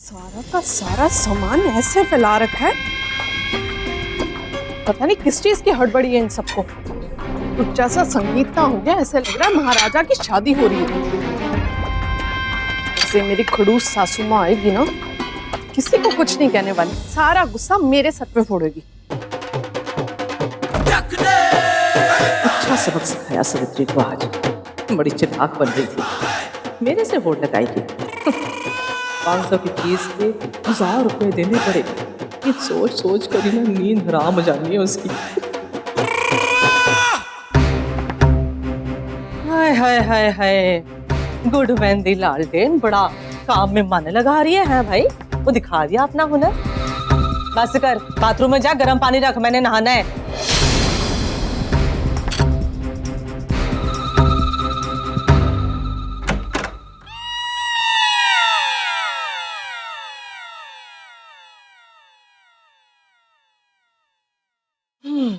सारा का सारा सामान ऐसे फैला रखा है, पता नहीं किस चीज की हड़बड़ी है इन सबको। कुछ जैसा संगीत का हो गया, ऐसे लग रहा है महाराजा की शादी हो रही है। ऐसे मेरी खड़ूस सासू माँ आएगी ना, किसी को कुछ नहीं कहने वाली, सारा गुस्सा मेरे सर पे फोड़ेगी। अच्छा सबक सिखाया सावित्री को आज, बड़ी चिढ़ाक बन रही थी, मेरे से वोट लगाएगी। 500 की फीस के 1000 रुपए देने पड़े, ये सोच सोच कर ही ना नींद हराम हो जानी है उसकी। हाय हाय हाय हाय, गुड मेहंदी लालटेन बड़ा काम में मन लगा रही है भाई, वो दिखा दिया अपना हुनर। बस कर, बाथरूम में जा, गर्म पानी रख, मैंने नहाना है।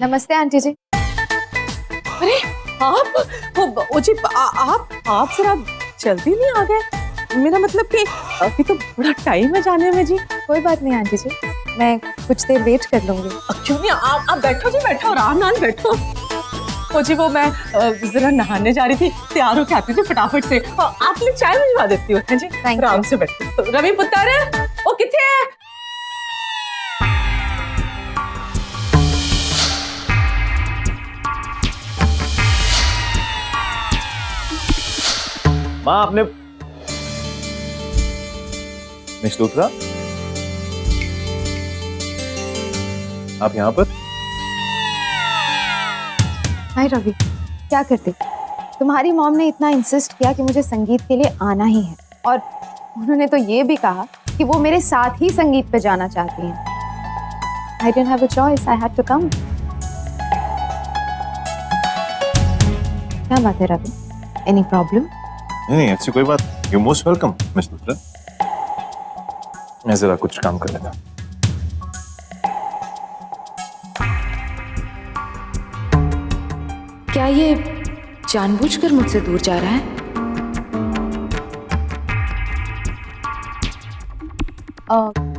नमस्ते आंटी जी। अरे आप जी आप जरा जल्दी नहीं आ गए? मेरा मतलब कि अभी तो बड़ा टाइम है जाने में जी। कोई बात नहीं आंटी जी, मैं कुछ देर वेट कर लूंगी। क्यों नहीं, आप बैठो जी, बैठो, आराम नाल बैठो। ओ जी वो मैं जरा नहाने जा रही थी, तैयार होके आती थी फटाफट से। आप लिए चाय भिजवा देती हो। हाँ जी, आराम से बैठो। रवि पुत्र ओ किथे है? माँ आपने मिस लूथरा, आप यहाँ पर? हाय रवि, क्या करते? तुम्हारी मॉम ने इतना इंसिस्ट किया कि मुझे संगीत के लिए आना ही है, और उन्होंने तो ये भी कहा कि वो मेरे साथ ही संगीत पे जाना चाहती हैं। I didn't have a choice, I had to come. क्या बात है रवि? Any problem? नहीं ऐसी कोई बात। You most welcome miss Luthra. मैं जरा कुछ काम कर लेता। क्या ये जानबूझकर मुझसे दूर जा रहा है?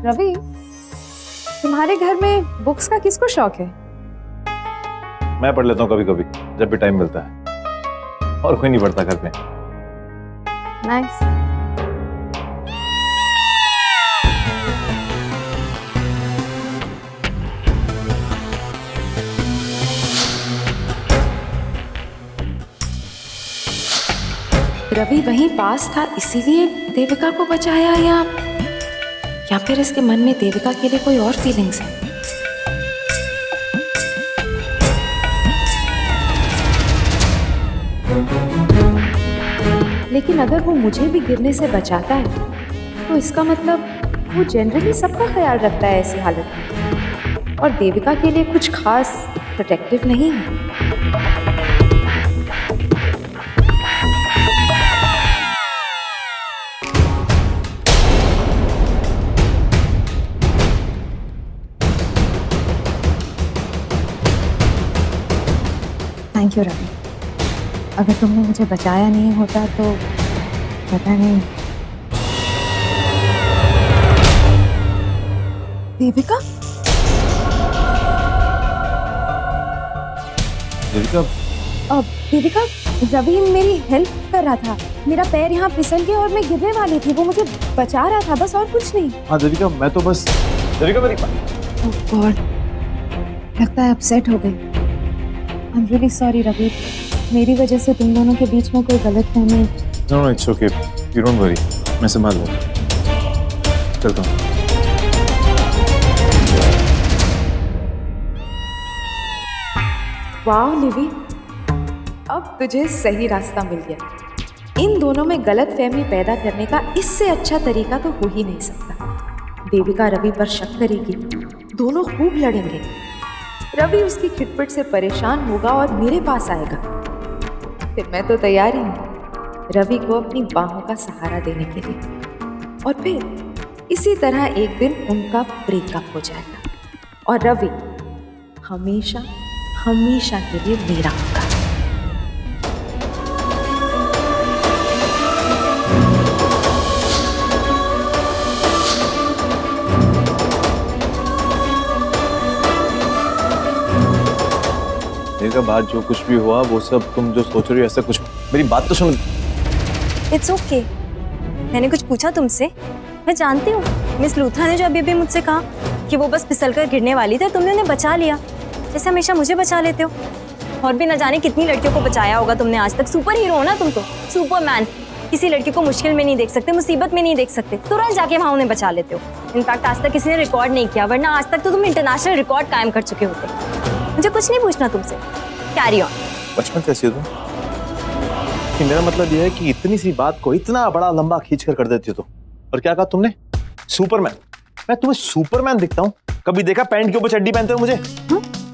रवि, तुम्हारे घर में बुक्स का किसको शौक है? मैं पढ़ लेता हूँ कभी कभी, जब भी टाइम मिलता है, और कोई नहीं पढ़ता घर पे। नाइस। रवि वहीं पास था इसीलिए देविका को बचाया, या फिर इसके मन में देविका के लिए कोई और फीलिंग्स है? लेकिन अगर वो मुझे भी गिरने से बचाता है तो इसका मतलब वो जनरली सबका ख्याल रखता है ऐसी हालत में, और देविका के लिए कुछ खास प्रोटेक्टिव नहीं है। थैंक यू रवि, अगर तुमने मुझे बचाया नहीं होता तो पता नहीं। देविका? देविका? देविका, रवि मेरी हेल्प कर रहा था, मेरा पैर यहाँ फिसल गया और मैं गिरने वाली थी, वो मुझे बचा रहा था, बस और कुछ नहीं। हाँ देविका, मैं तो बस देविका मेरी। ओह गॉड, लगता है अपसेट हो गई। I am really sorry Ravi, मेरी वजह से तुम दोनों के बीच में कोई गलतफहमी। No no it's okay, you don't worry, मैं संभाल लूंगा। चलता हूँ। वाह निवी, अब तुझे सही रास्ता मिल गया। इन दोनों में गलतफहमी पैदा करने का इससे अच्छा तरीका तो हो ही नहीं सकता। देविका रवि पर शक करेगी, दोनों खूब लड़ेंगे, रवि उसकी खिटपिट से परेशान होगा और मेरे पास आएगा, फिर मैं तो तैयार ही हूँ रवि को अपनी बाहों का सहारा देने के लिए, और फिर इसी तरह एक दिन उनका ब्रेकअप हो जाएगा और रवि हमेशा हमेशा के लिए मेरा होगा। देविका, बात जो कुछ भी हुआ वो सब तुम जो सोच रही हो ऐसा कुछ, मेरी बात तो सुन। It's okay. मैंने कुछ पूछा तुमसे? मैं जानती हूँ मिस लूथरा ने जो अभी भी मुझसे कहा कि वो बस फिसलकर गिरने वाली थी, तुमने उन्हें बचा लिया जैसे हमेशा मुझे बचा लेते हो। और भी न जाने कितनी लड़कियों को बचाया होगा तुमने आज तक। सुपर हीरो हो ना तुम तो, सुपरमैन। किसी लड़की को मुश्किल में नहीं देख सकते, मुसीबत में नहीं देख सकते, तुरंत जाके वहां उन्हें बचा लेते हो। इनफैक्ट आज तक किसी ने रिकॉर्ड नहीं किया, वरना आज तक तो तुम इंटरनेशनल रिकॉर्ड कायम कर चुके होते। मुझे कुछ नहीं पूछना तुमसे, कैरी ऑन। बचपन से ऐसी हो तुम कि मेरा मतलब यह है कि इतनी सी बात को इतना बड़ा लंबा खींच कर देती हो तो। और क्या कहा तुमने? सुपरमैन? मैं तुम्हें सुपरमैन दिखता हूँ? कभी देखा पैंट के ऊपर चड्डी पहनते हो मुझे?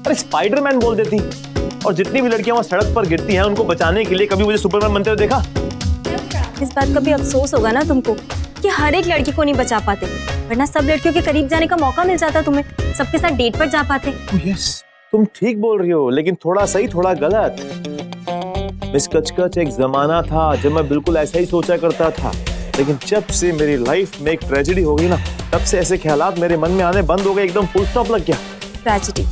अरे स्पाइडरमैन बोल देती। और जितनी भी लड़कियां वहां सड़क पर गिरती हैं उनको बचाने के लिए कभी मुझे सुपरमैन बनते हुए देखा? इस बात का भी अफसोस होगा ना तुमको कि हर एक लड़की को नहीं बचा पाते, वरना सब लड़कियों के करीब जाने का मौका मिल जाता तुम्हें, सबके साथ डेट पर जा पाते। यस, तुम ठीक बोल रही हो, लेकिन थोड़ा सही थोड़ा गलत। मिस कचकच, एक जमाना था जब मैं बिल्कुल ऐसा ही सोचा करता था, लेकिन जब से मेरी लाइफ में एक ट्रेजेडी हो गई ना, तब से ऐसे ख्यालात मेरे मन में आने बंद हो गए, एकदम फुल स्टॉप लग गया। ट्रेजेडी?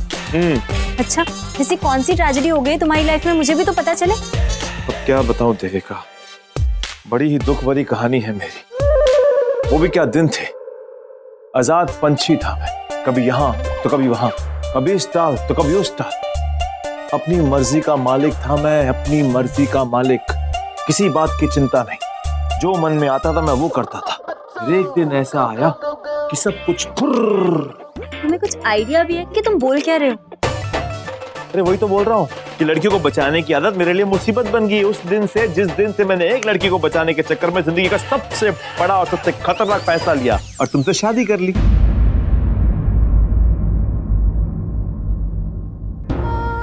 अच्छा, जैसी कौन सी ट्रेजेडी हो गई तुम्हारी लाइफ में, मुझे भी तो पता चले। अब क्या बताऊं देविका, बड़ी ही दुख भरी कहानी है मेरी। वो भी क्या दिन थे, आजाद पंछी था मैं, कभी यहाँ तो कभी वहां, कभी इस टाल तो कभी उस टाल। अपनी मर्जी का मालिक था मैं, अपनी मर्जी का मालिक, किसी बात की चिंता नहीं, जो मन में आता था मैं वो करता था। फिर एक दिन ऐसा आया कि सब कुछ तुम्हें कुछ आइडिया भी है कि तुम बोल क्या रहे हो? अरे वही तो बोल रहा हूँ कि लड़कियों को बचाने की आदत मेरे लिए मुसीबत बन गई उस दिन से, जिस दिन से मैंने एक लड़की को बचाने के चक्कर में जिंदगी का सबसे बड़ा और सबसे खतरनाक फैसला लिया और तुमसे शादी कर ली।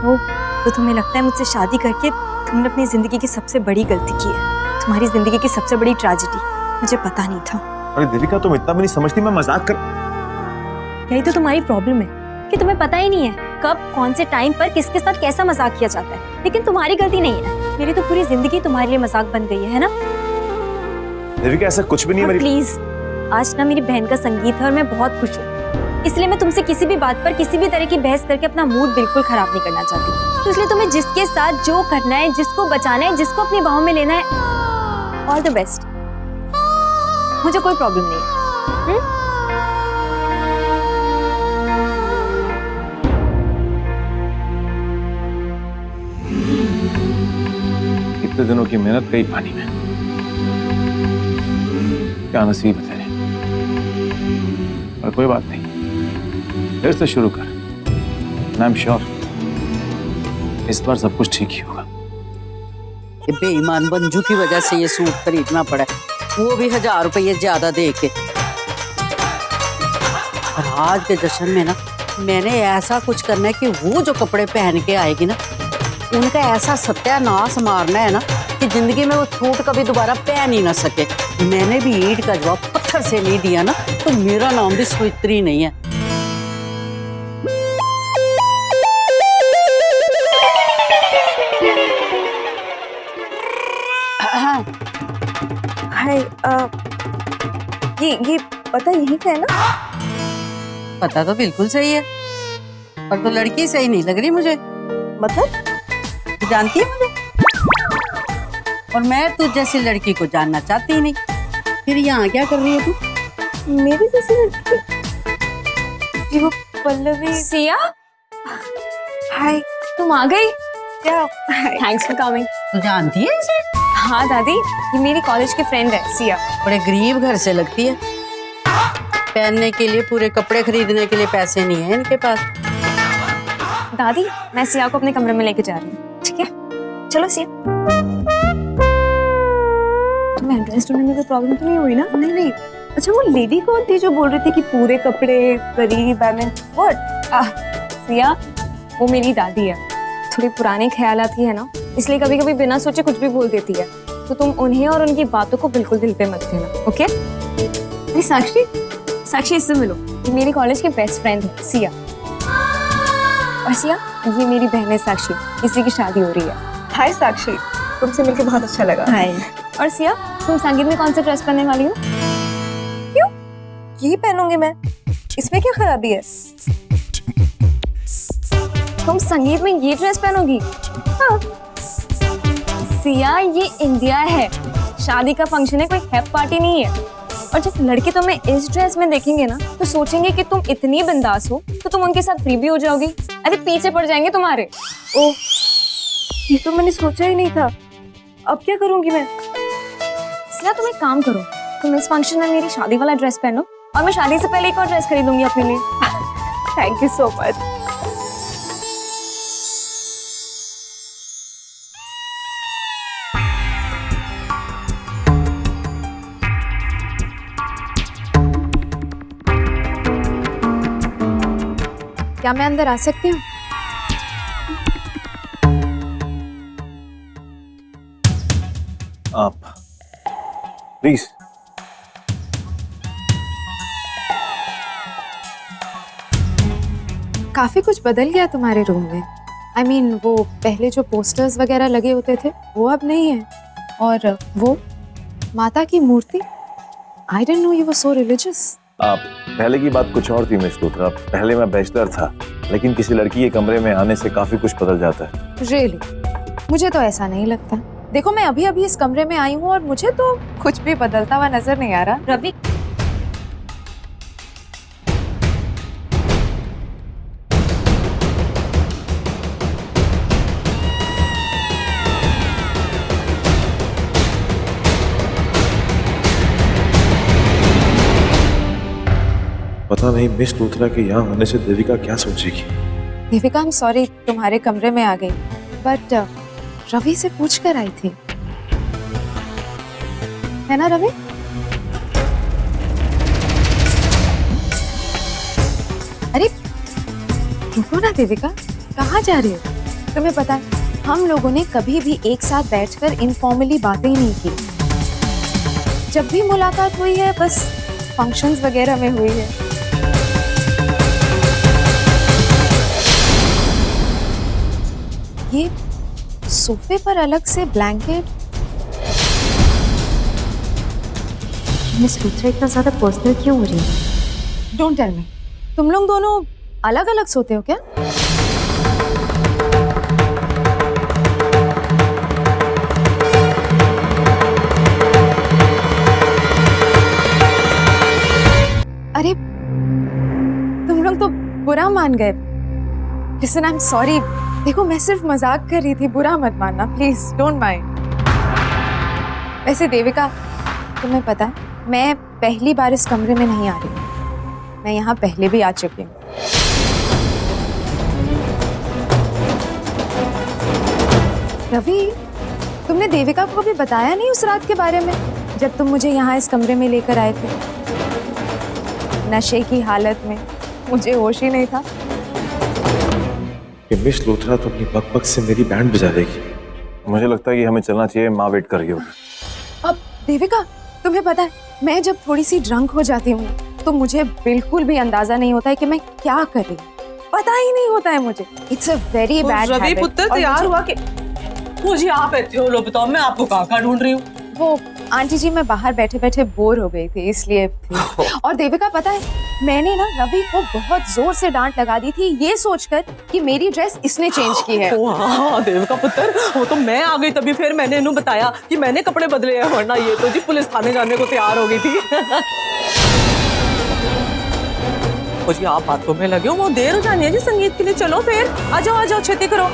ओ, तो तुम्हें लगता है मुझसे शादी करके तुमने अपनी जिंदगी की सबसे बड़ी गलती की है, तुम्हारी जिंदगी की सबसे बड़ी ट्रेजेडी। मुझे पता नहीं था। अरे देविका, तुम इतना भी नहीं समझती, मैं मजाक कर। यही तो तुम्हारी प्रॉब्लम है कि तुम्हें पता ही नहीं है कब कौन से टाइम पर किसके साथ कैसा मजाक किया जाता है। लेकिन तुम्हारी गलती नहीं है, मेरी तो पूरी जिंदगी तुम्हारे लिए मजाक बन गई है ना? देविका ऐसा कुछ भी नहीं है। प्लीज, आज ना मेरी बहन का संगीत है और मैं बहुत खुश हूँ, इसलिए मैं तुमसे किसी भी बात पर किसी भी तरह की बहस करके अपना मूड बिल्कुल खराब नहीं करना चाहती। तो इसलिए तुम्हें जिसके साथ जो करना है, जिसको बचाना है, जिसको अपनी बाहों में लेना है, ऑल द बेस्ट। मुझे कोई प्रॉब्लम नहीं है। इतने दिनों की मेहनत गई पानी में, क्या नसीब है तेरे। और कोई बात नहीं, फिर से शुरू कर। आई एम श्योर इस बार सब कुछ ठीक ही होगा। ये बेईमान मंजू की वजह से ये सूट खरीदना पड़ा, वो भी 1000 रुपये ज्यादा दे के। और आज के जश्न में ना मैंने ऐसा कुछ करना है कि वो जो कपड़े पहन के आएगी ना, उनका ऐसा सत्यानाश मारना है ना कि जिंदगी में वो सूट कभी दोबारा पहन ही ना सके। मैंने भी ईंट का जवाब पत्थर से नहीं दिया ना, तो मेरा नाम भी सावित्री नहीं है। हाय, ये पता यही का है ना? पता तो बिल्कुल सही है, पर तो लड़की सही नहीं लग रही मुझे। मतलब? जानती है मुझे, और मैं तुझ जैसी लड़की को जानना चाहती ही नहीं। फिर यहाँ क्या कर रही है तू? मेरी जैसी लड़की? जी वो पल्लवी। सिया, हाय, तुम आ गई क्या? Thanks for coming. तू जानती है इसे? हाँ दादी, ये मेरी कॉलेज की फ्रेंड है सिया। बड़े गरीब घर से लगती है, पहनने के लिए पूरे कपड़े खरीदने के लिए पैसे नहीं है इनके पास। दादी, मैं सिया को अपने कमरे में लेके जा रही हूँ, ठीक है? चलो सिया। तुम्हें एंट्रेंस ढूंढने में कोई प्रॉब्लम तो नहीं हुई ना? नहीं। अच्छा, वो लेडी कौन थी जो बोल रही थी कि पूरे कपड़े गरीब? I mean what? सिया, वो मेरी दादी है, थोड़ी पुराने ख्यालात की है ना, इसलिए कभी कभी बिना सोचे कुछ भी बोल देती है। तो तुम उन्हें और उनकी बातों को बिल्कुल दिल पे मत लेना, ओके? अरे साक्षी, इससे मिलो, ये मेरी कॉलेज की बेस्ट फ्रेंड है सिया। और सिया, ये मेरी बहन है साक्षी, इसी की शादी हो रही है। हाय साक्षी, तुमसे मिलकर बहुत अच्छा लगा। हाय। और सिया, तुम संगीत में कौन सा ड्रेस पहनने वाली हो? क्यों? यही पहनूंगी मैं, इसमें क्या खराबी है? तुम संगीत में ये ड्रेस पहनोगी? हाँ। सिया, ये इंडिया है, शादी का फंक्शन है, कोई हैप पार्टी नहीं है। और जब लड़के तुम्हें इस ड्रेस में देखेंगे ना तो सोचेंगे कि तुम इतनी बिंदास हो तो तुम उनके साथ फ्री भी हो जाओगी। अरे पीछे पड़ जाएंगे तुम्हारे। ओह, ये तो मैंने सोचा ही नहीं था। अब क्या करूंगी मैं? सिया, तुम एक काम करो, तुम इस फंक्शन में मेरी शादी वाला ड्रेस पहनो और मैं शादी से पहले एक और ड्रेस खरीदूंगी अपने लिए। Thank you so much. क्या मैं अंदर आ सकती हूँ? आप प्लीज। काफी कुछ बदल गया तुम्हारे रूम में। I mean, वो पहले जो पोस्टर्स वगैरह लगे होते थे वो अब नहीं है। और वो माता की मूर्ति, I didn't know you were so religious. आप पहले की बात कुछ और थी मिस लूथरा। पहले मैं बैचलर था, लेकिन किसी लड़की के कमरे में आने से काफी कुछ बदल जाता है। Really? मुझे तो ऐसा नहीं लगता। देखो, मैं अभी अभी इस कमरे में आई हूँ और मुझे तो कुछ भी बदलता हुआ नजर नहीं आ रहा। रवि, पता नहीं मिस लूथरा के यहाँ होने से देविका क्या सोचेगी। देविका, I'm sorry तुम्हारे कमरे में आ गई, बट रवि से पूछ कर आई थी, है ना रवि? अरे रुको ना देविका, कहाँ जा रही हो? तुम्हें पता है हम लोगों ने कभी भी एक साथ बैठकर इनफॉर्मली बातें ही नहीं की। जब भी मुलाकात हुई है बस फंक्शंस वगैरह में हुई है। ये सोफे पर अलग से ब्लैंकेट। मिस लूथरा इतना ज्यादा पर्सनल क्यों हो रही है? डोंट टेल मी, तुम लोग दोनों अलग अलग सोते हो क्या? अरे तुम लोग तो बुरा मान गए। Listen, I am sorry. देखो, मैं सिर्फ मजाक कर रही थी, बुरा मत मानना प्लीज, डोंट माइंड। वैसे देविका, तुम्हें पता है मैं पहली बार इस कमरे में नहीं आ रही हूँ। मैं यहाँ पहले भी आ चुकी हूँ। रवि, तुमने देविका को कभी बताया नहीं उस रात के बारे में जब तुम मुझे यहाँ इस कमरे में लेकर आए थे? नशे की हालत में, मुझे होश ही नहीं था। कि मिस लूथरा तो अपनी बकबक से मेरी बैंड बजा देगी। मुझे लगता है कि हमें चलना चाहिए, माँ वेट कर रही होगी। अब देविका, तुम्हें पता है मैं जब थोड़ी सी ड्रंक हो जाती हूँ तो मुझे बिल्कुल भी अंदाजा नहीं होता है कि मैं क्या कर रही हूँ। पता ही नहीं होता है मुझे। It's a very bad Ravi पुत्र तैयार हुआ कि मुझे आप बैठे हो? लो बताओ, मैं आपको कहाँ ढूंढ रही हूँ। वो आंटी जी, मैं बाहर बैठे बैठे बोर हो गई थी इसलिए थी। और देविका, पता है मैंने ना रवि को बहुत जोर से डांट लगा दी थी ये सोचकर कि मेरी ड्रेस इसने चेंज की है। हाँ देविका पुत्र, वो तो मैं आ गई तभी फिर मैंने इन्हें बताया कि मैंने कपड़े बदले हैं, वरना ये तो जी पुलिस थाने जाने को तैयार हो गई थी। तो जी आप बातों में लगे हो, वो देर हो जानी है जी संगीत के लिए। चलो फिर आ जाओ, छेती करो।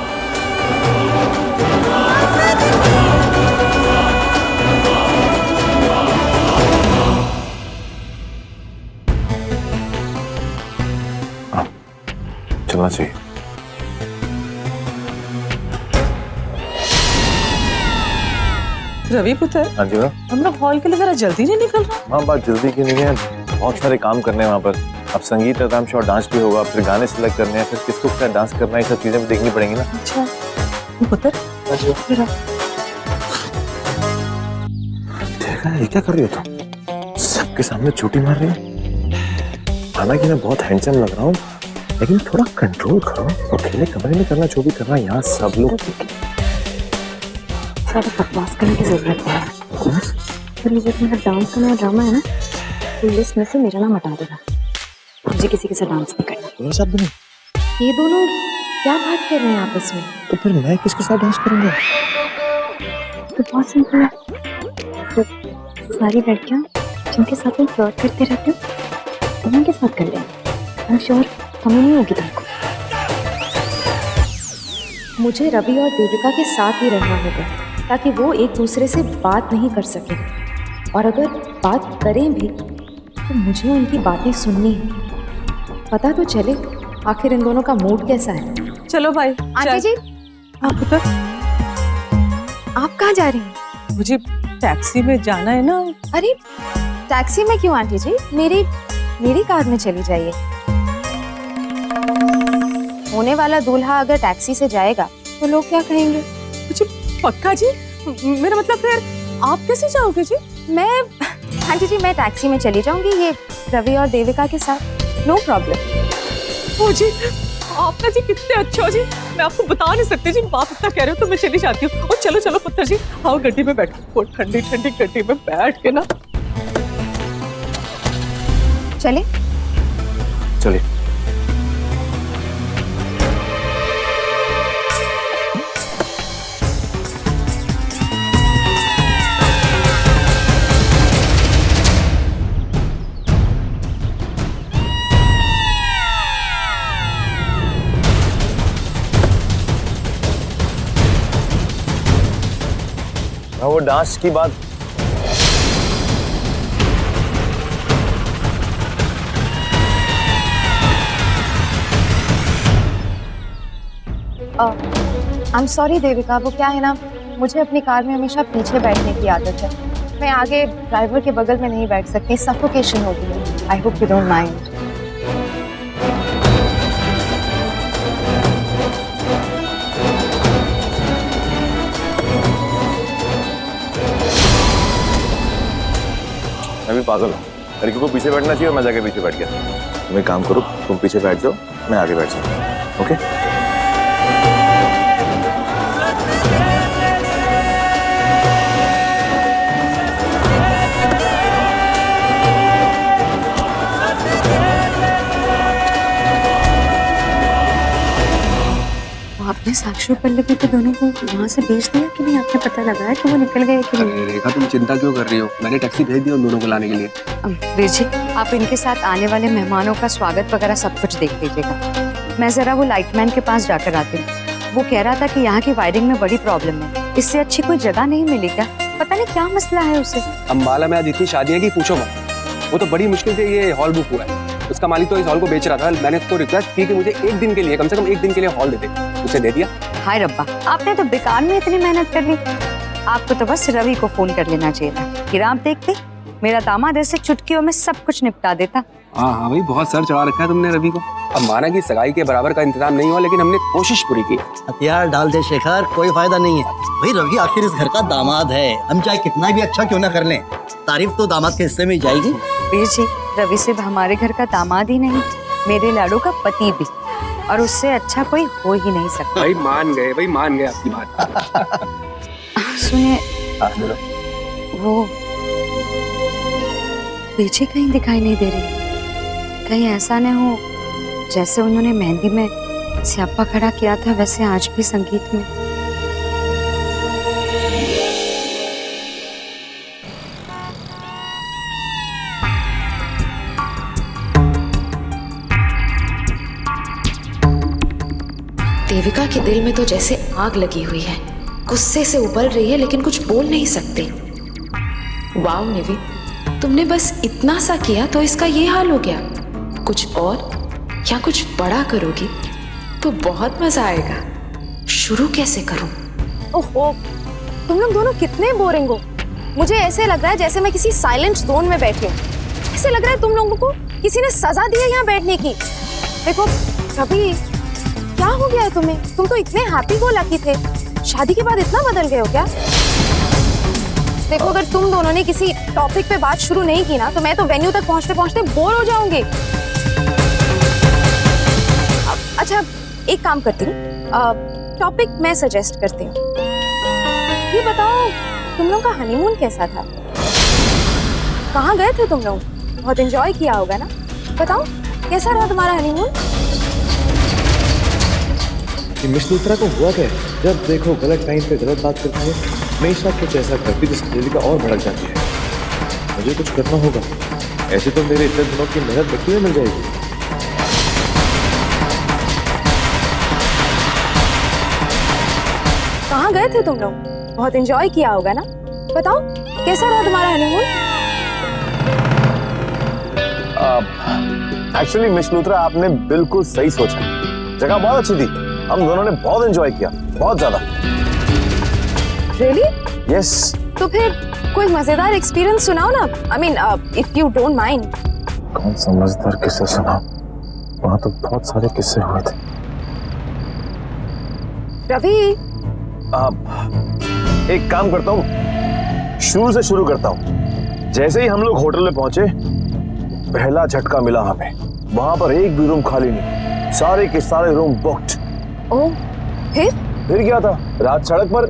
चलना चाहिए। रवि पुत्र, हाँ जी मैम। हम लोग हॉल के लिए जरा जल्दी नहीं निकल रहा? हाँ, बात जल्दी की नहीं है, बहुत सारे काम करने हैं वहाँ पर। अब संगीत का काम, शॉर्ट डांस भी होगा, फिर गाने सिलेक्ट करने हैं, फिर किसको क्या डांस करना है, ये सब चीजें भी देखनी पड़ेंगी ना। अच्छा पुत्र, देखा ये क्या कर रही हो तुम? सबके सामने चोटी मार रही हो। हालांकि मैं बहुत हैंडसम लग रहा हूँ, लेकिन थोड़ा कंट्रोल करो। अकेले कमरे में करना जो भी करना, यहाँ सब लोग ज्यादा बकवास करने की जरूरत नहीं है। फिर मुझे तुम्हारा डांस करना ड्रामा है ना, तो लिस्ट में से मेरा नाम हटा देगा। मुझे किसी के साथ डांस नहीं करना। तुम्हारे साथ भी नहीं? ये दोनों क्या बात कर रहे हैं आपस में? तो फिर मैं किसके साथ डांस करूंगा? तो बहुत सिंपल है, तो सारी लड़कियां जिनके साथ तुम फ्लर्ट करते रहते हो उनके साथ कर लेना। आई एम श्योर कमी नहीं होगी तुमको। मुझे रवि और देविका के साथ ही रहना होगा ताकि वो एक दूसरे से बात नहीं कर सके, और अगर बात करें भी तो मुझे उनकी बातें सुननी है। पता तो चले आखिर इन दोनों का मूड कैसा है। चलो भाई। आंटी जी, हाँ पुत्र, आप कहाँ जा रही हैं? मुझे टैक्सी में जाना है ना। अरे टैक्सी में क्यों आंटी जी? मेरी कार में चली जाइए। होने वाला दूल्हा अगर टैक्सी से जाएगा तो लोग क्या कहेंगे? मुझे पक्का जी, मेरा मतलब फिर आप कैसे जाओगे जी? आंटी जी मैं टैक्सी में चली जाऊंगी, ये रवि और देविका के साथ, नो प्रॉब्लम। ओ जी, आप ना जी कितने अच्छे हो जी, मैं आपको बता नहीं सकती जी। आप इतना कह रहे हो तो मैं चली जाती हूँ। और चलो चलो पुत्र जी, आओ गड्डी में बैठो, वो ठंडी ठंडी गड्डी में बैठ के ना। चले चलिए। वो डांस की बात, आई एम सॉरी देविका, वो क्या है ना, मुझे अपनी कार में हमेशा पीछे बैठने की आदत है। मैं आगे ड्राइवर के बगल में नहीं बैठ सकती, सफोकेशन होती है। I hope you don't mind. मैं भी पागल हूँ, लड़की को पीछे बैठना चाहिए और मैं जाके पीछे बैठ गया। तुम एक काम करो, तुम पीछे बैठ जाओ, मैं आगे बैठ जाऊँ। ओके? आपने साक्षी और पल्लवी को दोनों को वहाँ से भेज दिया कि नहीं? आपने पता लगाया कि वो निकल गए कि नहीं? अरे रेखा, तुम चिंता क्यों कर रही हो? मैंने टैक्सी भेज दी उन दोनों को लाने के लिए। वीर जी, आप इनके साथ आने वाले मेहमानों का स्वागत वगैरह सब कुछ देख लीजिएगा। मैं जरा वो लाइटमैन के पास जाकर आती हूँ। वो कह रहा था कि यहाँ की वायरिंग में बड़ी प्रॉब्लम है, इससे अच्छी कोई जगह नहीं मिली क्या? पता नहीं क्या मसला है उसे। अम्बाला में आज इतनी शादियां की पूछो मत। वो तो बड़ी मुश्किल से ये हॉल बुक हुआ है। उसका मालिक तो इस हॉल को बेच रहा था। मैंने उसको रिक्वेस्ट की कि मुझे एक दिन के लिए, कम से कम एक दिन के लिए हॉल दे दे। उसे दे दिया। हाय रब्बा, आपने तो बेकार में इतनी मेहनत कर ली। आपको तो बस रवि को फोन कर लेना चाहिए था। फिर आप देखते, मेरा दामाद ऐसे चुटकियों में सब कुछ निपटा देता। हाँ हाँ भाई, बहुत सर चढ़ा रखा है तुमने रवि को। अब माना कि सगाई के बराबर का इंतजाम नहीं हुआ, लेकिन हमने कोशिश पूरी की। हथियार डाल दे शेखर, कोई फायदा नहीं है भाई। रवि आखिर इस घर का दामाद है, हम चाहे कितना भी अच्छा क्यों ना कर लें, तारीफ तो दामाद के हिस्से में ही जाएगी। वीर जी, रवि सिर्फ हमारे घर का दामाद ही नहीं, मेरे लाडो का पति भी, और उससे अच्छा कोई हो ही नहीं सकता। भाई मान गए आपकी बात। सुनिए, वो पीछे कहीं दिखाई नहीं दे रही। कहीं ऐसा न हो जैसे उन्होंने मेहंदी में स्यापा खड़ा किया था, वैसे आज भी संगीत में। देविका के दिल में तो जैसे आग लगी हुई है, गुस्से से उबल रही है लेकिन कुछ बोल नहीं सकते। वाओ निवी, तुमने बस इतना सा किया तो इसका ये हाल हो गया। कुछ और या कुछ बड़ा करोगी तो बहुत मजा आएगा। शुरू कैसे करूं? ओहो, तुम लोग दोनों कितने बोरिंग हो। मुझे ऐसे लग रहा है जैसे मैं किसी साइलेंट जोन में बैठी हूँ। ऐसे लग रहा है तुम लोगों को किसी ने सजा दी है यहाँ बैठने की। देखो कभी क्या हो गया है तुम्हें? तुम तो इतने हैप्पी गो लकी थे, शादी के बाद इतना बदल गए हो क्या? देखो, अगर तुम दोनों ने किसी टॉपिक पे बात शुरू नहीं की ना, तो मैं तो वेन्यू तक पहुंचते पहुंचते बोर हो जाऊंगी। अच्छा, एक काम करती हूँ, टॉपिक मैं सजेस्ट करती हूँ। ये बताओ, तुम लोगों का हनीमून कैसा था? कहाँ गए थे तुम लोग? बहुत एंजॉय किया होगा ना? बताओ, कैसा रहा तुम्हारा हनीमून? कि मिस लूथरा को हुआ क्या है? जब देखो गलत टाइम पे गलत बात करती है, हमेशा कुछ ऐसा करती जिससे देविका और भड़क जाती है। मुझे कुछ करना होगा, ऐसे तो मेरे इतने दिनों की मेहनत मिट्टी में मिल जाएगी। कहाँ गए थे तुम लोग? बहुत एंजॉय किया होगा ना? बताओ कैसा रहा तुम्हारा हनीमून? एक्चुअली मिस लूथरा, आपने बिल्कुल सही सोचा। जगह बहुत अच्छी थी, हम दोनों ने बहुत एंजॉय किया, बहुत ज्यादा। रियली? यस। तो फिर कोई मजेदार एक्सपीरियंस सुनाओ ना। I mean if you don't mind. कौन सा मजेदार किस्सा सुना? वहां तो बहुत सारे किस्से हुए थे। रवि, एक काम करता हूँ, शुरू से शुरू करता हूँ। जैसे ही हम लोग होटल में पहुंचे, पहला झटका मिला हमें। वहां पर एक भी रूम खाली नहीं, सारे के सारे रूम बुक्ड। ओह, फिर क्या था? रात सड़क पर।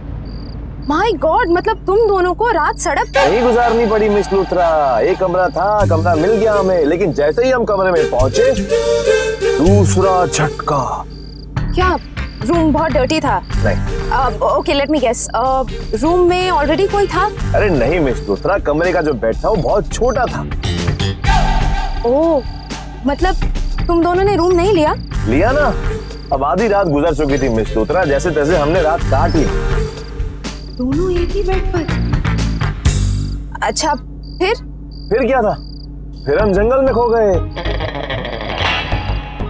माय गॉड, मतलब तुम दोनों को रात सड़क पर नहीं गुजारनी पड़ी मिस लूथरा। एक कमरा था, कमरा मिल गया हमें, लेकिन जैसे ही हम कमरे में पहुंचे, दूसरा झटका। क्या रूम बहुत डर्टी था? नहीं। Okay, let me guess, room में ऑलरेडी कोई था? अरे नहीं मिस लूथरा, कमरे का जो बेड था वो बहुत छोटा था। ओह, मतलब तुम दोनों ने रूम नहीं लिया? लिया ना। अब आधी रात गुजर चुकी थी मिस लूथरा, जैसे तैसे हमने रात काट ली। दोनों एक ही बेड पर? अच्छा, फिर क्या था? फिर हम जंगल में खो गए।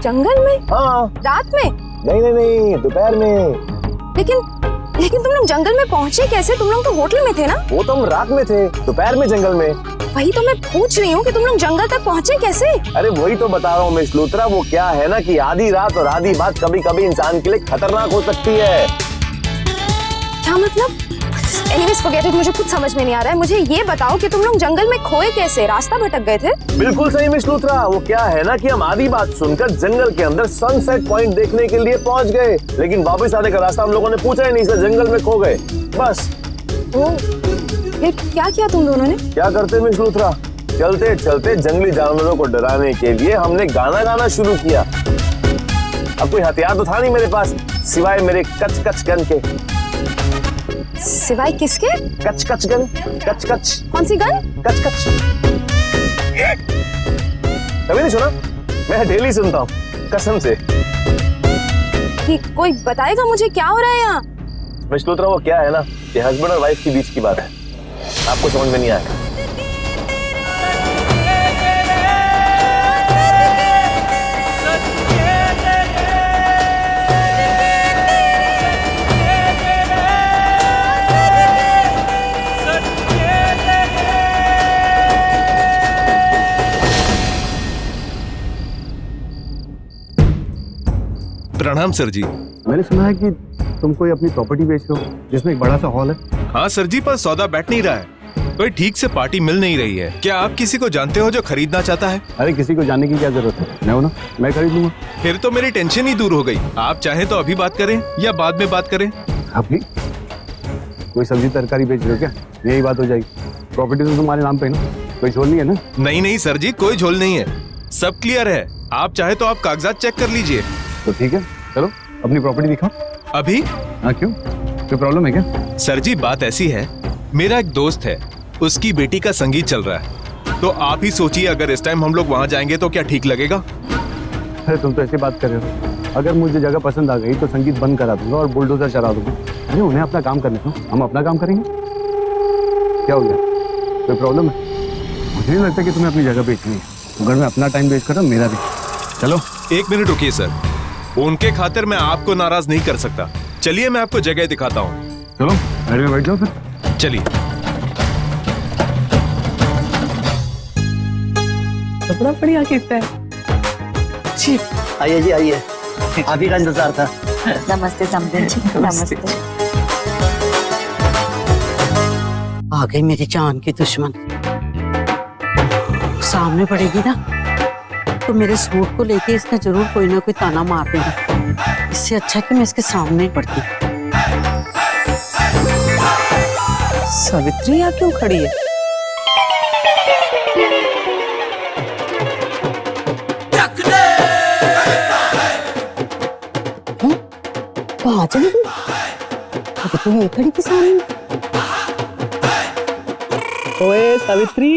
जंगल में? हाँ। रात में? नहीं, दोपहर में। लेकिन तुम लोग जंगल में पहुंचे कैसे? तुम लोग तो होटल में थे ना? वो तो हम रात में थे, दोपहर में जंगल में। वही तो मैं पूछ रही हूँ कि तुम लोग जंगल तक पहुंचे कैसे? अरे वही तो बता रहा हूँ मिस लूथरा, वो क्या है ना कि आधी रात और आधी बात कभी कभी इंसान के लिए खतरनाक हो सकती है। क्या मतलब? Anyways, forget it, मुझे कुछ समझ में नहीं आ रहा है। मुझे ये बताओ कि तुम लोग जंगल में खोए कैसे? रास्ता भटक गए थे? बिल्कुल सही मिस लूथरा, वो क्या है ना कि हम आधी बात सुनकर जंगल के अंदर सनसेट पॉइंट देखने के लिए पहुंच गए, लेकिन वापस आने का रास्ता हम लोगों ने पूछा ही नहीं, इसलिए जंगल में खो गए बस। फिर क्या किया तुम दोनों ने? क्या करते मिस लूथरा? चलते चलते जंगली जानवरों को डराने के लिए हमने गाना गाना शुरू किया। अब कोई हथियार तो था नहीं मेरे पास, सिवाय मेरे कच कच गन के। सिवाय किसके? कच कच गन। कच कच। कौन सी गन? कच कच। कभी नहीं सुना? मैं डेली सुनता हूँ, कसम से। कि कोई बताएगा मुझे क्या हो रहा है यहाँ? मिस लूथरा, वो क्या है ना, ये हस्बैंड और वाइफ के बीच की बात है, आपको समझ में नहीं आएगा। प्रणाम सर जी। मैंने सुना है कि तुम कोई अपनी प्रॉपर्टी बेच रहे हो जिसमें एक बड़ा सा हॉल है। हाँ सर जी, पर सौदा बैठ नहीं रहा है, कोई ठीक से पार्टी मिल नहीं रही है। क्या आप किसी को जानते हो जो खरीदना चाहता है? अरे किसी को जानने की क्या जरूरत है, मैं हूं ना, मैं खरीद लूंगा। फिर तो मेरी टेंशन ही दूर हो गई। आप चाहें तो अभी बात करें या बाद में बात करें? अभी? कोई सब्जी तरकारी बेच रहे हो क्या? यही बात हो जाएगी। प्रॉपर्टी तो तुम्हारे नाम पे है ना, कोई झोल नहीं है ना? नहीं सर जी, कोई झोल नहीं है, सब क्लियर है। आप चाहे तो आप कागजात चेक कर लीजिए। तो ठीक है, चलो अपनी प्रॉपर्टी दिखाओ। अभी? हाँ, क्यों, कोई प्रॉब्लम है क्या? सर जी बात ऐसी है, मेरा एक दोस्त है, उसकी बेटी का संगीत चल रहा है, तो आप ही सोचिए अगर इस टाइम हम लोग वहां जाएंगे तो क्या ठीक लगेगा? अरे तुम तो ऐसी बात कर रहे हो। अगर मुझे जगह पसंद आ गई तो संगीत बंद करा दूंगा और बुलडोजर चला दूंगा। अरे उन्हें अपना काम करने दो, हम अपना काम करेंगे। क्या हो गया, कोई प्रॉब्लम है? मुझे नहीं लगता कि तुम्हें अपनी जगह बेचनी है। अगर मैं अपना टाइम वेस्ट कर रहा हूँ, मेरा भी। चलो 1 मिनट रुकिए सर, उनके खातिर मैं आपको नाराज नहीं कर सकता। चलिए मैं आपको जगह दिखाता हूँ। चलो गाड़ी में बैठ जाओ फिर। चलिए। कपड़ा बढ़िया कितना है। जी आइए जी आइए, आप ही का इंतजार था। नमस्ते समदिन जी। नमस्ते। आ गई मेरी जान की दुश्मन। सामने पड़ेगी ना तो मेरे सूट को लेके इसने जरूर कोई ना कोई ताना मार देगा। इससे अच्छा कि मैं इसके सामने ही पड़ती। सावित्री यहाँ क्यों खड़ी है? कहाँ चली गई? अभी तो ये खड़ी थी सामने। ओए सावित्री,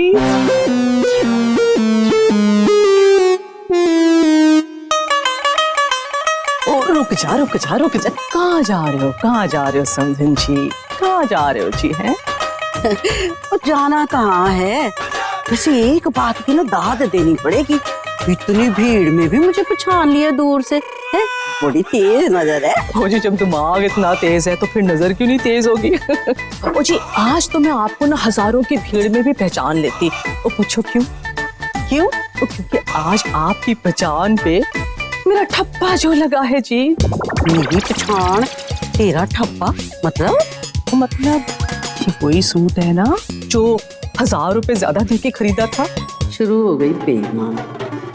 ओ रुक जा रुक जा रुक जा, कहाँ जा रहे हो, कहाँ जा रहे हो समझन जी, कहाँ जा रहे हो जी? हैं और जाना कहाँ है? वैसे एक बात की ना दाद देनी पड़ेगी, इतनी भीड़ में भी मुझे पहचान लिया दूर से है। बड़ी तेज नजर है। ओ जी, जब दिमाग इतना तेज है तो फिर नजर क्यों नहीं तेज होगी? ओ जी, आज तो मैं आपको ना हजारों की भीड़ में भी पहचान लेती। ओ पूछो क्यों? क्यों? ओ क्योंकि आज आपकी पहचान पे मेरा ठप्पा जो लगा है जी। मेरी पहचान, तेरा ठप्पा मतलब? मतलब ये वही सूट है ना जो 1000 रुपए ज्यादा दे के खरीदा था। शुरू हो गई बेईमान।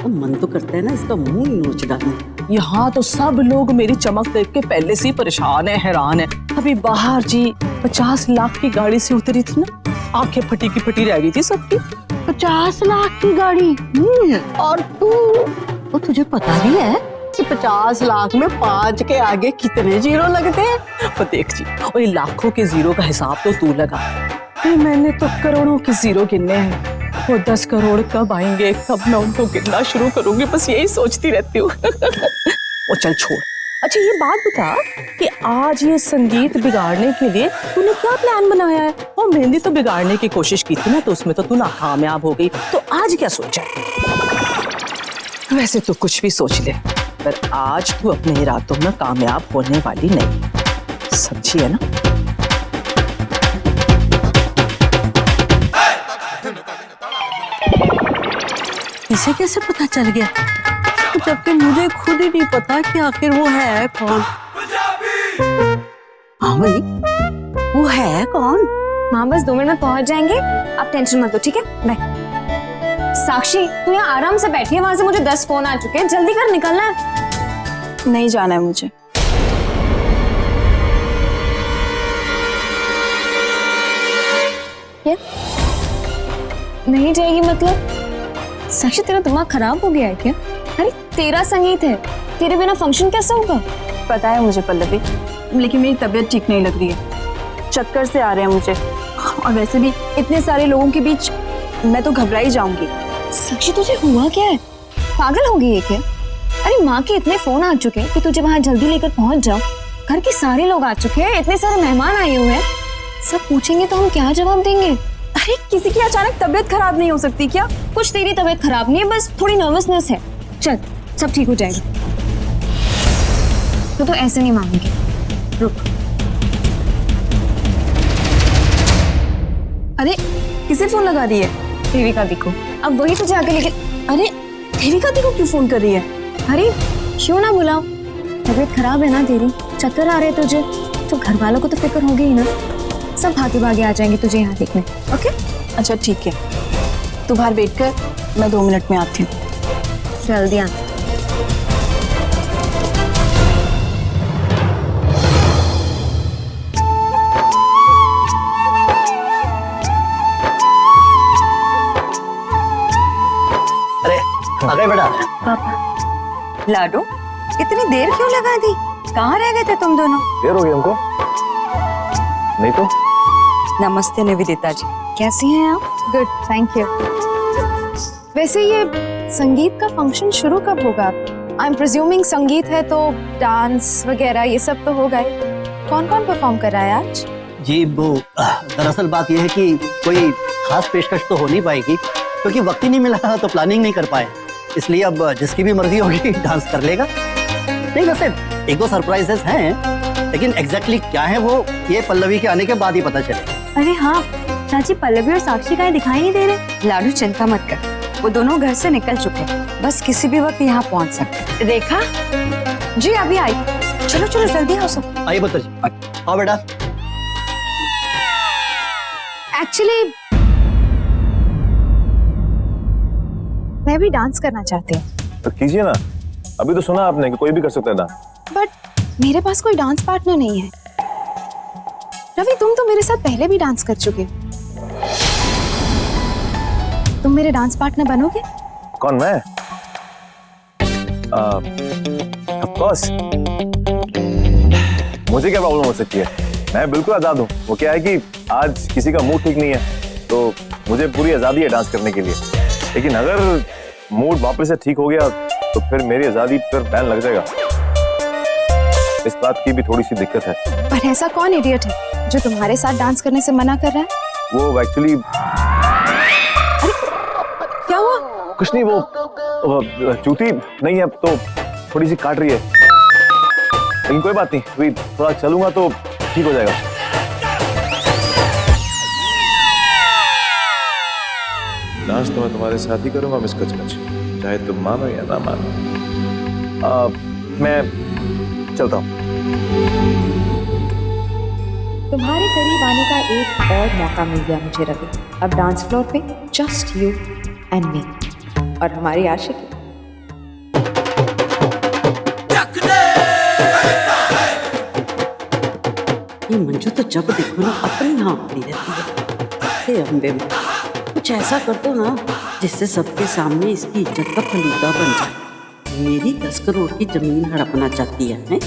तो मन तो करता है ना इसका मुंह ही नोच डालूं। यहाँ तो सब लोग मेरी चमक देख के पहले से ही परेशान है, हैरान है। अभी बाहर जी 50 लाख की गाड़ी से उतरी थी ना, आंखें फटी की फटी रह गई थी सबकी। 50 लाख की गाड़ी। और तू, तो तुझे पता भी है कि 50 लाख में 5 के आगे कितने जीरो लगते हैं? तो देख जी, और ये लाखों के जीरो का हिसाब तो तू लगा, मैंने तो करोड़ों के जीरो गिनने हैं। वो 10 करोड़ कब आएंगे, कब मैं उनको गिनना शुरू करूंगी, बस यही सोचती रहती हूँ। वो चल छोड़। अच्छा ये बात बता कि आज ये संगीत बिगाड़ने के लिए तूने क्या प्लान बनाया है? और मेहंदी तो बिगाड़ने की कोशिश की थी ना, तो उसमें तो तू नाकामयाब हो गई, तो आज क्या सोचा है? वैसे तो कुछ भी सोच ले, पर आज तू अपने इरादों में कामयाब होने वाली नहीं, समझी है ना? इसे कैसे पता चल गया? जबकि मुझे खुद ही नहीं पता कि आखिर वो है कौन। हाँ भाई, वो है कौन? माँ बस 2 मिनट में पहुंच जाएंगे, आप टेंशन मत लो, ठीक है? बाय। साक्षी तू यहाँ आराम से बैठी है, वहां से मुझे 10 फोन आ चुके हैं, जल्दी कर, निकलना है। नहीं जाना है मुझे। क्या? नहीं जाएगी मतलब? साक्षी तेरा दिमाग खराब हो गया है क्या? अरे तेरा संगीत है, तेरे बिना फंक्शन कैसे होगा? पता है मुझे पल्लवी, लेकिन मेरी तबीयत ठीक नहीं लग रही है, चक्कर से आ रहे हैं मुझे, और वैसे भी इतने सारे लोगों के बीच मैं तो घबरा ही जाऊंगी। साक्षी तुझे हुआ क्या है? पागल हो गई है क्या? अरे माँ के इतने फोन आ चुके हैं कि तुझे वहां जल्दी लेकर पहुंच जाओ, घर के सारे लोग आ चुके हैं, इतने सारे मेहमान आए हुए हैं, सब पूछेंगे तो हम क्या जवाब देंगे? अरे किसी की अचानक तबीयत खराब नहीं हो सकती क्या? कुछ तेरी तबीयत खराब नहीं है, बस थोड़ी नर्वसनेस है, चल सब ठीक हो जाएगा। तो ऐसे नहीं मांगेंगे, रुक। अरे किसे फोन लगा रही है? देविका दी को। अब वही तो जाके लेके। अरे देविका दी को क्यों फोन कर रही है? अरे क्यों ना बुलाओ, तबीयत खराब है ना तेरी, चक्कर आ रहे हैं तुझे, तो घर वालों को तो फिक्र होगी ही ना, सब भागे भागे आ जाएंगे तुझे यहाँ देखने। ओके अच्छा ठीक है, तू बाहर वेट कर, मैं 2 मिनट में आती हूँ। जल्दी आ। अरे आ गए बेटा। पापा लाडो, इतनी देर क्यों लगा दी? कहाँ रह गए थे तुम दोनों? देर हो गई हमको, नहीं तो। नमस्ते निवेदिता जी, कैसी हैं आप? Good thank you. वैसे ये संगीत का फंक्शन शुरू कब होगा? आई एम प्रिज्यूमिंग संगीत है तो डांस वगैरह ये सब तो होगा ही। कौन कौन परफॉर्म कर रहा है आज? जी वो दरअसल बात यह है कि कोई खास पेशकश तो हो नहीं पाएगी, क्योंकि वक्त ही नहीं मिला तो प्लानिंग नहीं कर पाए, इसलिए अब जिसकी भी मर्जी होगी डांस कर लेगा। नहीं वैसे 1-2 सरप्राइजेस हैं, लेकिन एग्जैक्टली क्या है वो ये पल्लवी के आने के बाद ही पता चलेगा। अरे हाँ चाची, पल्लवी और साक्षी कहीं दिखाई नहीं दे रहे। लाडू चिंता मत कर, वो दोनों घर से निकल चुके हैं, बस किसी भी वक्त यहाँ पहुँच सकते। रेखा जी अभी आई, चलो चलो जल्दी आओ सब। आइए पुत्र जी, आओ बेटा। एक्चुअली मैं भी डांस करना चाहती हूँ। तो कीजिए ना, अभी तो सुना आपने कि कोई भी कर सकता है डांस। बट मेरे पास कोई डांस पार्टनर नहीं है। रवि तुम तो मेरे साथ पहले भी डांस कर चुके हो, तुम मेरे डांस पार्टनर बनोगे? कौन, मैं? Of course. मुझे क्या प्रॉब्लम हो सकती है? मैं बिल्कुल आजाद हूँ। वो क्या है कि आज किसी का मूड ठीक नहीं है तो मुझे पूरी आजादी है डांस करने के लिए, लेकिन अगर मूड वापस से ठीक हो गया तो फिर मेरी आजादी पर बैन लग जाएगा। इस बात की भी थोड़ी सी दिक्कत है। पर ऐसा कौन इडियट है जो तुम्हारे साथ डांस करने से मना कर रहा है? वो एक्चुअली क्या हुआ? कुछ नहीं, वो जूती नहीं है तो थोड़ी सी काट रही है, लेकिन कोई बात नहीं, अभी थोड़ा चलूंगा तो ठीक हो जाएगा। डांस तो मैं तुम्हारे साथ ही करूंगा मिस कचकच, चाहे तुम मानो या ना मानो। मैं चलता हूँ। तुम्हारे करीब आने का एक और मौका मिल गया मुझे रवि। अब डांस फ्लोर पे जस्ट यू एंड मी और हमारी आशिकी। ये मंजू तो जब देखो ना अपनी यहाँ पड़ी रहती है। हे अम्बे, कुछ ऐसा कर दो ना जिससे सबके सामने इसकी इज्जत का फलूदा बन जाए। मेरी 10 करोड़ की जमीन हड़पना चाहती है?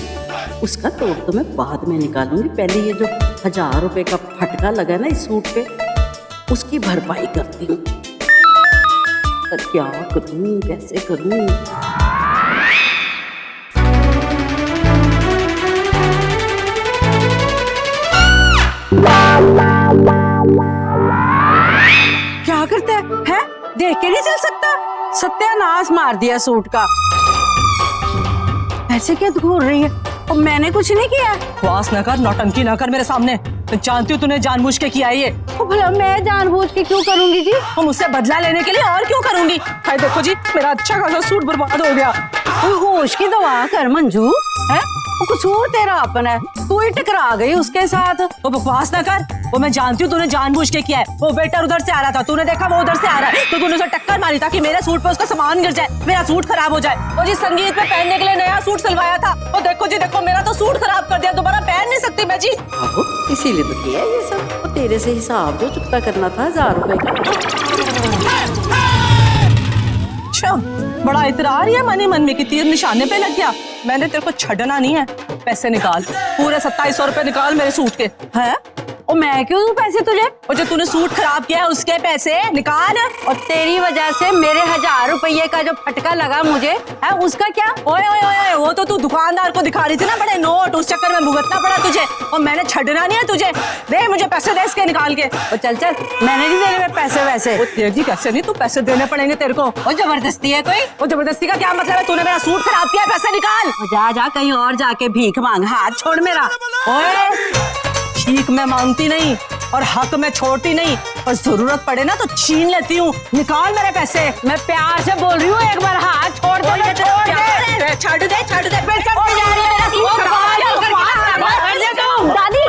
उसका तोड़ तो मैं बाद में निकालूंगी, पहले ये जो 1000 रुपए का फटका लगा है ना इस सूट पे, उसकी भरपाई करती हूँ। पर क्या करूँ, कैसे करूँ? क्या करते हैं? देख के नहीं चल सकता? सत्यानाश मार दिया सूट का। ऐसे क्या घूर रही है? और मैंने कुछ नहीं किया। बकवास न कर, नौटंकी न कर मेरे सामने। मैं जानती हूँ तूने जानबूझ के किया ये। तो भला मैं जानबूझ के क्यों करूंगी जी? और मुझसे बदला लेने के लिए और क्यों करूंगी? हाय देखो जी, मेरा अच्छा खासा सूट बर्बाद हो गया। होश की दवा कर मंजू, है? वो कसूर तेरा अपना है, तू ही टकरा गई उसके साथ। वो बकवास ना कर, वो मैं जानती हूँ तूने जानबूझ के किया है। वो वेटर उधर से आ रहा था, तूने देखा वो उधर से आ रहा है, तो तूने उसे टक्कर मारी ताकि मेरे सूट पे उसका सामान गिर जाए, मेरा सूट खराब हो जाए। और जी संगीत में पहनने के लिए नया सूट सिलवाया था, और देखो जी देखो मेरा तो सूट खराब कर दिया, दोबारा पहन नहीं सकती मैं जी। आहो, इसीलिए तो किया ये सब। वो तेरे से हिसाब जो चुकता करना था 1000 रुपए का। अच्छा, बड़ा इतरार है मन ही मन में कि तीर निशाने पे लग गया। मैंने तेरे को छड़ना नहीं है, पैसे निकाल, पूरे 2700 रुपए निकाल मेरे सूट के। है? और मैं क्यों दूं पैसे तुझे? और जो तूने सूट खराब किया है उसके पैसे निकाल। और तेरी वजह से मेरे 1000 रुपये का जो फटका लगा मुझे, है उसका क्या? ओए ओए ओए, वो तो तू दुकानदार को दिखा रही थी ना बड़े नोट, उस चक्कर में भुगतना पड़ा तुझे। और मैंने छड़ना नहीं है तुझे। दे मुझे पैसे, दे इसके निकाल के। और चल चल, मैंने नहीं देने में पैसे वैसे। जी कैसे नहीं, तू पैसे देने पड़ेंगे तेरे को। और जबरदस्ती है कोई? वो जबरदस्ती का क्या मतलब है? तूने मेरा सूट खराब किया, पैसे निकाल। जा जा कहीं और जाके भीख मांग, हाथ छोड़ मेरा। ओए, भीख मैं मांगती नहीं और हक में छोड़ती नहीं, और जरूरत पड़े ना तो छीन लेती हूँ। निकाल मेरे पैसे। मैं प्यार से बोल रही हूँ, एक बार हाथ छोड़ दे। छड़ दे, छड़ दे, फिर करके जा रही है मेरा सूट खराब। दादी,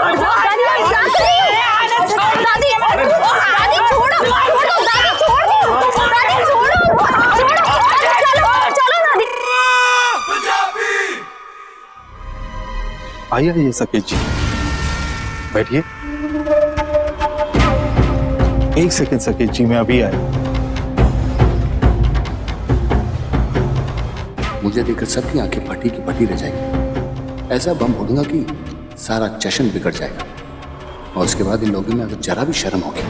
आइए आइए सकेत जी, बैठिए। एक सेकंड सकेत जी, मैं अभी आया। मुझे देखकर सबकी आंखें फटी की फटी रह जाएगी। ऐसा बम फोड़ूंगा कि सारा जश्न बिगड़ जाएगा, और उसके बाद इन लोगों में अगर जरा भी शर्म होगी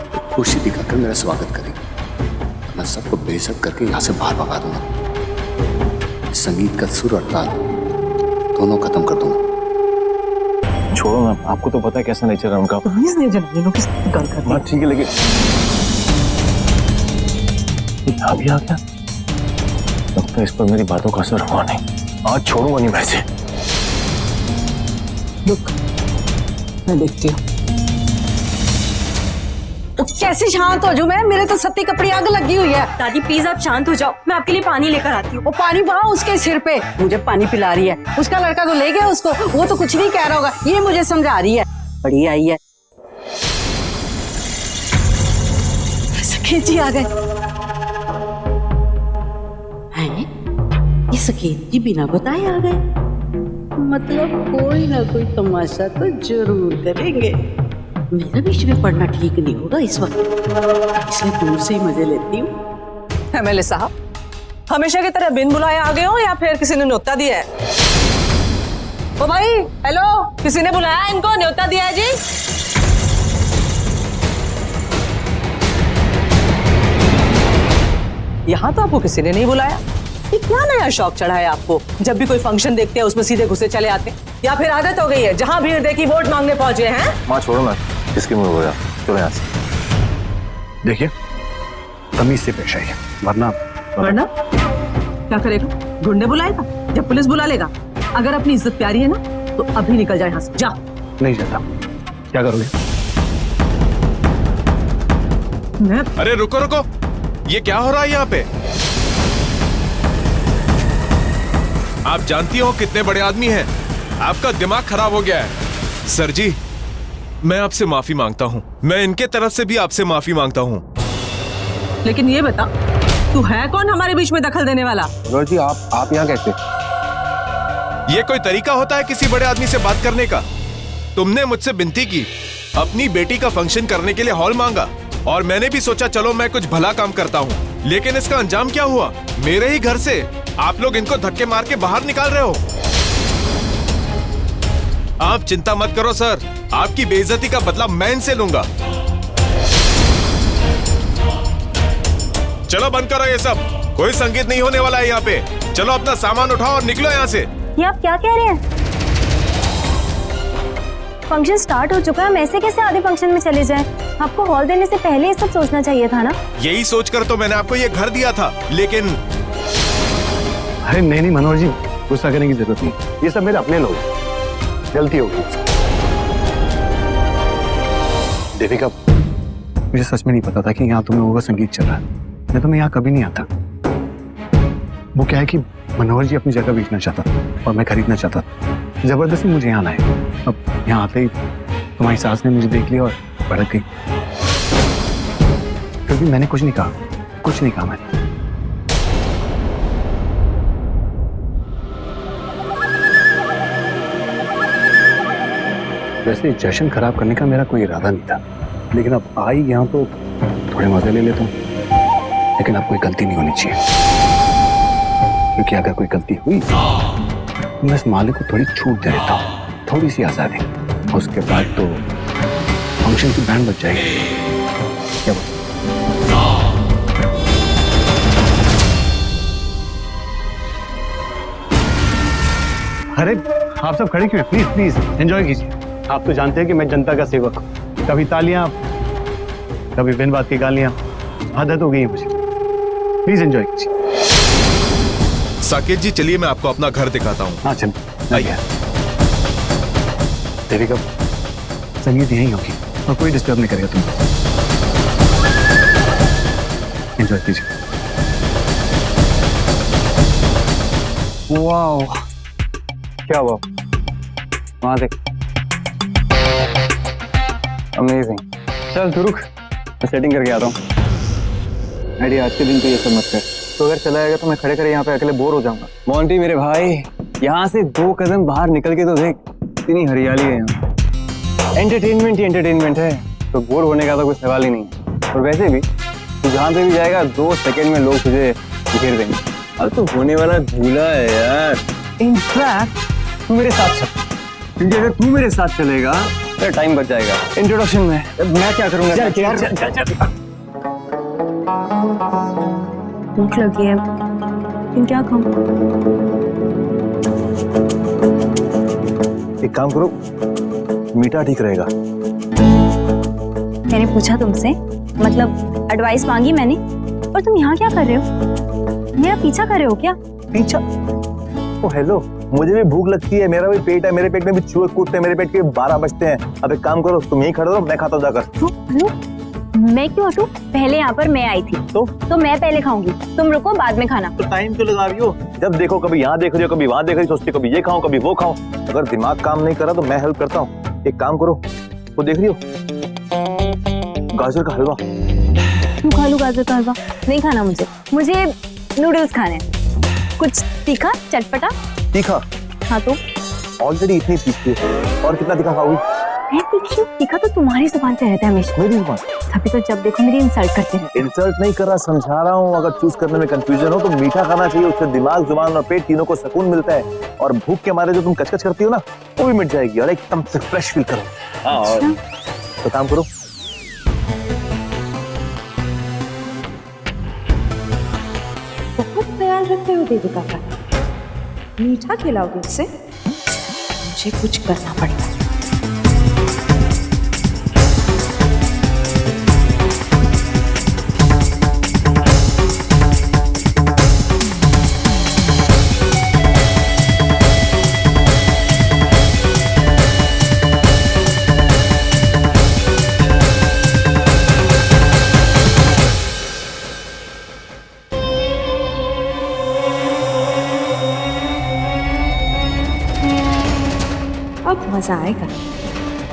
तो खुशी दिखाकर मेरा स्वागत करेंगे। मैं सबको बेइज्जत करके यहाँ से बाहर भगा दूंगा। संगीत का सुर और ताल दोनों खत्म कर दूंगा। छोड़ो ना, आपको तो पता है कैसा नेचर है उनका। ठीक है, लेकिन अभी आ गया लगता है इस पर मेरी बातों का असर हुआ नहीं। आज छोड़ूंगा नहीं मैं इसे। रुक, मैं देखती हूँ। कैसे शांत हो जाऊं मैं? मेरे तो सत्ती कपड़ी आग लगी हुई है। दादी प्लीज आप शांत हो जाओ, मैं आपके लिए पानी लेकर आती हूँ। वो पानी वहां उसके सिर पे मुझे पानी पिला रही है। उसका लड़का तो ले गया उसको, वो तो कुछ नहीं कह रहा होगा, ये मुझे समझा रही है। बड़ी आई है। सकेत जी आ गए। ये सकेत जी बिना बताए आ गए, मतलब कोई ना कोई तमाशा तो जरूर करेंगे। मेरा बीच में पढ़ना ठीक नहीं होगा इस वक्त, इसलिए दूर से ही मजे लेती हूँ। एमएलए साहब, हमेशा की तरह बिन बुलाए आ गए हो या फिर किसी ने न्योता दिया है? ओ भाई, हेलो, किसी ने बुलाया इनको? न्योता दिया है जी? यहाँ तो आपको किसी ने नहीं बुलाया। ये क्या नया शौक चढ़ा है आपको? जब भी कोई फंक्शन देखते हैं उसमें सीधे घुसे चले आते हैं, या फिर आदत हो गई है जहाँ भीड़ देखी वोट मांगने पहुंचे हैं? माँ छोड़ो ना, किसकी मुंह हो रहा, चलो यहाँ से। देखिए, तमीज से पेश आइए, वरना क्या करेगा? गुंडे बुलाएगा? जब पुलिस बुला लेगा? अगर अपनी इज्जत प्यारी है ना तो अभी निकल जाए यहाँ से, जा। नहीं जाता। क्या करोगे? अरे रुको रुको, ये क्या हो रहा है यहाँ पे? आप जानती हो कितने बड़े आदमी हैं? आपका दिमाग खराब हो गया है। सर जी, मैं आपसे माफी मांगता हूँ। मैं इनके तरफ से भी आपसे माफी मांगता हूँ। लेकिन ये बता, तू है कौन हमारे बीच में दखल देने वाला? जी आप यहाँ कैसे? ये कोई तरीका होता है किसी बड़े आदमी से बात करने का? तुमने मुझसे विनती की, अपनी बेटी का फंक्शन करने के लिए हॉल मांगा, और मैंने भी सोचा चलो मैं कुछ भला काम करता हूँ। लेकिन इसका अंजाम क्या हुआ? मेरे ही घर से आप लोग इनको धक्के मार के बाहर निकाल रहे हो। आप चिंता मत करो सर, आपकी बेइज्जती का बदला मैं इनसे लूंगा। चलो बंद करो ये सब, कोई संगीत नहीं होने वाला है यहाँ पे। चलो अपना सामान उठाओ और निकलो यहाँ से। ये आप क्या कह रहे हैं? फंक्शन स्टार्ट हो चुका है, हम ऐसे कैसे आधे फंक्शन में चले जाएं? आपको हॉल देने से पहले ये सब सोचना चाहिए था ना। यही सोचकर तो मैंने आपको ये घर दिया था, लेकिन अरे नहीं मनोहर जी, गुस्सा करने की जरूरत नहीं, ये सब मेरे अपने लोग, गलती हो गई। देविका, मुझे सच में नहीं पता था कि यहाँ तुम लोगों का संगीत चल रहा है। मैं तुम्हें यहाँ कभी नहीं आता। वो क्या है कि मनोहर जी अपनी जगह बेचना चाहता था और मैं खरीदना चाहता था। जबरदस्ती मुझे यहाँ लाए। अब यहाँ आते ही तुम्हारी सास ने मुझे देख लिया और भड़क गई। फिर भी मैंने कुछ नहीं कहा, कुछ नहीं कहा मैंने। वैसे जश्न खराब करने का मेरा कोई इरादा नहीं था, लेकिन अब आई यहाँ तो थोड़े मजे ले लेता हूँ। लेकिन अब कोई गलती नहीं होनी चाहिए, क्योंकि अगर कोई गलती हुई तो मैं इस मालिक को थोड़ी छूट दे देता हूँ, थोड़ी सी आजादी। उसके बाद तो फंक्शन की बैंड बज जाएगी। क्या बोल? अरे आप सब खड़े क्यों? प्लीज प्लीज एंजॉय कीजिए। आप तो जानते हैं कि मैं जनता का सेवक हूँ। कभी तालियां, कभी बिन बात की गालियां, आदत हो गई है मुझे। प्लीज एंजॉय कीजिए। साकेत जी चलिए मैं आपको अपना घर दिखाता हूँ। हाँ चल, आइए। देविका, संगीत यहीं होगी और कोई डिस्टर्ब नहीं करेगा तुमको। एंजॉय कीजिए। वाह, क्या हुआ? वहां देख, अमेजिंग। चल तू रुक, मैं सेटिंग करके आता हूँ। अरे आज के दिन तो ये सब मत कर, तो अगर चला जाएगा तो मैं खड़े खड़े यहाँ पे अकेले बोर हो जाऊंगा। मोंटी मेरे भाई, यहाँ से 2 कदम बाहर निकल के तो देख, इतनी हरियाली है यहाँ। एंटरटेनमेंट ही एंटरटेनमेंट है, तो बोर होने का तो कोई सवाल ही नहीं है। और वैसे भी तू जहाँ पे भी जाएगा 2 सेकेंड में लोग तुझे घेर देंगे। अब तो होने वाला झूला है यार। इनफैक्ट तू मेरे साथ चल, क्योंकि अगर तू मेरे साथ चलेगा तो टाइम बच जाएगा। इंट्रोडक्शन में मैं क्या करूंगा? चल। भूख लगी है, लेकिन क्या खाऊं? एक काम करो, मीठा ठीक रहेगा। मैंने पूछा तुमसे, मतलब एडवाइस मांगी मैंने, और तुम यहाँ क्या कर रहे हो? मेरा पीछा कर रहे हो क्या? पीछा? ओ हेलो, मुझे भी भूख लगती है, मेरा भी पेट है, मेरे पेट में भी चूहे कूदते हैं, मेरे पेट के 12 बजते हैं। अब एक काम करो, तुम यहीं खड़े रहो, मैं खाता हूँ जाकर। मैं क्यों हटूं? पहले यहाँ पर मैं आई थी, तो मैं पहले खाऊंगी, तुम रुको, बाद में खाना। तो टाइम क्यों लगा रही हो? जब देखो कभी यहाँ देख रही हो, कभी वहाँ देख रही हो, सोचती कभी ये खाऊं कभी वो खाऊं। अगर दिमाग काम नहीं कर रहा तो मैं हेल्प करता हूँ। एक काम करो, वो देख रही हो गाजर का हलवा? क्यों खा लूं गाजर का हलवा? नहीं खाना मुझे नूडल्स खाने हैं, कुछ तीखा चटपटा। तीखा? हाँ तो ऑलरेडी इतनी तीखी है, और कितना तीखा खाओगी? मैं टीका तो तुम्हारी जुबान पे रहता है हमेशा। मेरी जुबान? तभी तो जब देखो मेरी इंसल्ट करते रहते। इंसल्ट नहीं कर रहा, समझा रहा हूँ। अगर चूज करने में कंफ्यूजन हो तो मीठा खाना चाहिए, उससे दिमाग, जुबान और पेट तीनों को सुकून मिलता है, और भूख के मारे जो तुम कचकच करती हो ना वो भी मिट जाएगी और एकदम से फ्रेश फील करो। हाँ, और तो काम करो। बहुत ख्याल रखते हो देविका का। मीठा खिलाओगे उसे? मुझे कुछ करना पड़ेगा। अब मजा आएगा।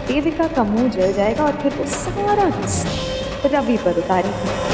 देविका का मुंह जल जाएगा और फिर वो सारा गुस्सा रवि पर उतारेगी।